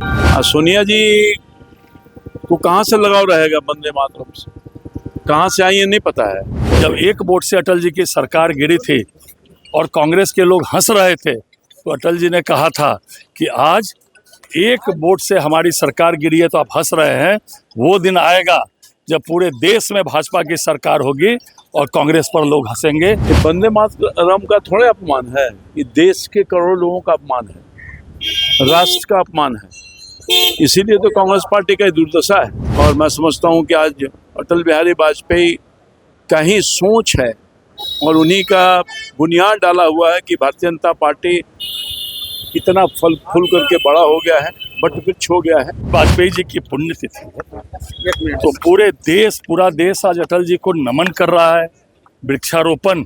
सोनिया जी को कहाँ से लगाव रहेगा वंदे मातरम से, कहाँ से आई ये नहीं पता है। जब एक वोट से अटल जी की सरकार गिरी थी और कांग्रेस के लोग हंस रहे थे, तो अटल जी ने कहा था कि आज एक वोट से हमारी सरकार गिरी है तो आप हंस रहे हैं, वो दिन आएगा जब पूरे देश में भाजपा की सरकार होगी और कांग्रेस पर लोग हंसेंगे। वंदे मातरम का थोड़ा अपमान है, ये देश के करोड़ों लोगों का अपमान है, राष्ट्र का अपमान है। इसीलिए तो कांग्रेस पार्टी का दुर्दशा है। और मैं समझता हूं कि आज अटल बिहारी वाजपेयी का ही सोच है और उन्हीं का बुनियाद डाला हुआ है कि भारतीय जनता पार्टी इतना फल फूल करके बड़ा हो गया है, बट वृक्ष हो गया है। वाजपेयी जी की पुण्यतिथि है तो पूरा देश आज अटल जी को नमन कर रहा है। वृक्षारोपण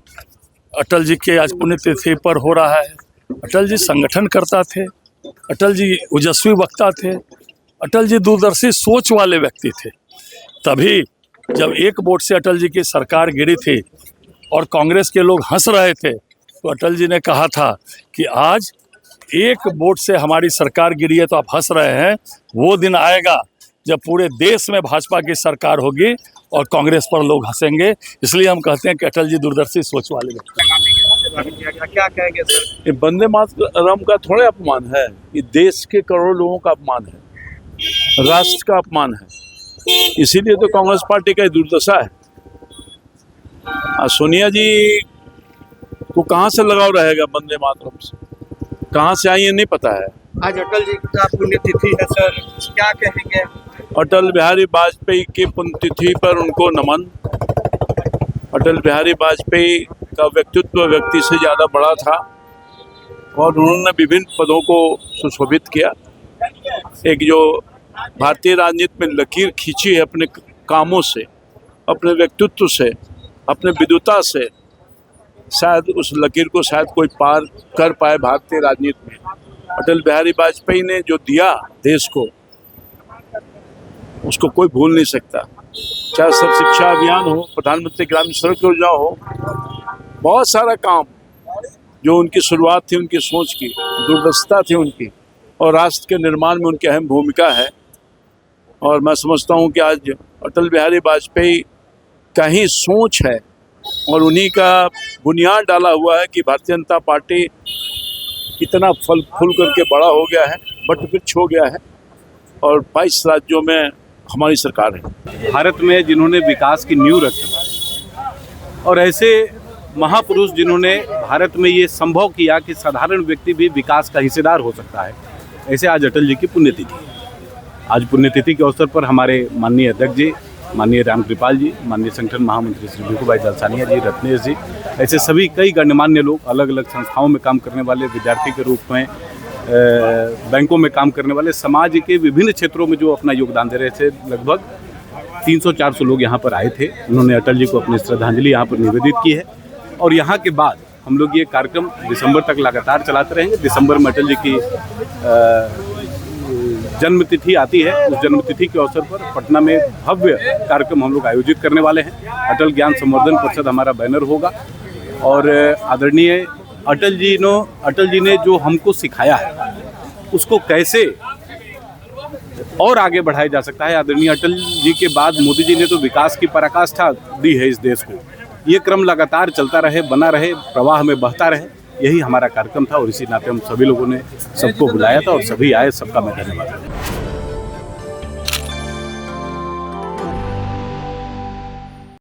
अटल जी के आज पुण्यतिथि पर हो रहा है। अटल जी संगठन करता थे, अटल जी ओजस्वी वक्ता थे, अटल जी दूरदर्शी सोच वाले व्यक्ति थे। तभी जब एक वोट से अटल जी की सरकार गिरी थी और कांग्रेस के लोग हंस रहे थे, तो अटल जी ने कहा था कि आज एक वोट से हमारी सरकार गिरी है तो आप हंस रहे हैं, वो दिन आएगा जब पूरे देश में भाजपा की सरकार होगी और कांग्रेस पर लोग हंसेंगे। इसलिए हम कहते हैं कि अटल जी दूरदर्शी सोच वाले व्यक्ति। क्या कहेंगे सर? ये वंदे मातरम का थोड़ा अपमान है, ये देश के करोड़ों लोगों का अपमान है, राष्ट्र का अपमान है। इसीलिए तो कांग्रेस पार्टी का दुर्दशा है। सोनिया जी को कहाँ से लगाव रहेगा वंदे मातरम से, कहाँ से आई ये नहीं पता है। आज अटल जी का पुण्यतिथि है सर, क्या कहेंगे? अटल बिहारी वाजपेयी की पुण्यतिथि पर उनको नमन। अटल बिहारी वाजपेयी का व्यक्तित्व व्यक्ति से ज़्यादा बड़ा था और उन्होंने विभिन्न पदों को सुशोभित किया। एक जो भारतीय राजनीति में लकीर खींची है अपने कामों से, अपने व्यक्तित्व से, अपने विद्वता से, शायद उस लकीर को शायद कोई पार कर पाए भारतीय राजनीति में। अटल बिहारी वाजपेयी ने जो दिया देश को, उसको कोई भूल नहीं सकता। चाहे सर्व शिक्षा अभियान हो, प्रधानमंत्री ग्रामीण सड़क योजना हो, बहुत सारा काम जो उनकी शुरुआत थी, उनकी सोच की, दूरदर्शिता थी उनकी, और राष्ट्र के निर्माण में उनकी अहम भूमिका है। और मैं समझता हूं कि आज अटल बिहारी वाजपेयी का ही सोच है और उन्हीं का बुनियाद डाला हुआ है कि भारतीय जनता पार्टी इतना फल फूल करके बड़ा हो गया है, बट वृक्ष हो गया है और 22 राज्यों में हमारी सरकार है। भारत में जिन्होंने विकास की नींव रखी और ऐसे महापुरुष जिन्होंने भारत में ये संभव किया कि साधारण व्यक्ति भी विकास का हिस्सेदार हो सकता है, ऐसे आज अटल जी की पुण्यतिथि है। आज पुण्यतिथि के अवसर पर हमारे माननीय अध्यक्ष जी, माननीय रामकृपाल जी, माननीय संगठन महामंत्री श्री भिखू भाई दलसानिया जी, रत्नेश जी, ऐसे सभी कई गणमान्य लोग, अलग अलग संस्थाओं में काम करने वाले, विद्यार्थी के रूप में बैंकों में काम करने वाले, समाज के विभिन्न क्षेत्रों में जो अपना योगदान दे रहे थे, लगभग 300-400 लोग यहाँ पर आए थे। उन्होंने अटल जी को अपनी श्रद्धांजलि यहाँ पर निवेदित की है और यहाँ के बाद हम लोग ये कार्यक्रम दिसंबर तक लगातार चलाते रहेंगे। दिसंबर में अटल जी की जन्मतिथि आती है, उस जन्मतिथि के अवसर पर पटना में भव्य कार्यक्रम हम लोग आयोजित करने वाले हैं। अटल ज्ञान संवर्धन परिषद हमारा बैनर होगा और आदरणीय अटल जी ने जो हमको सिखाया है उसको कैसे और आगे बढ़ाया जा सकता है। आदरणीय अटल जी के बाद मोदी जी ने तो विकास की पराकाष्ठा दी है इस देश को। ये क्रम लगातार चलता रहे, बना रहे, प्रवाह में बहता रहे, यही हमारा कार्यक्रम था और इसी नाते हम सभी लोगों ने सबको बुलाया था और सभी आए। सबका मैं धन्यवाद।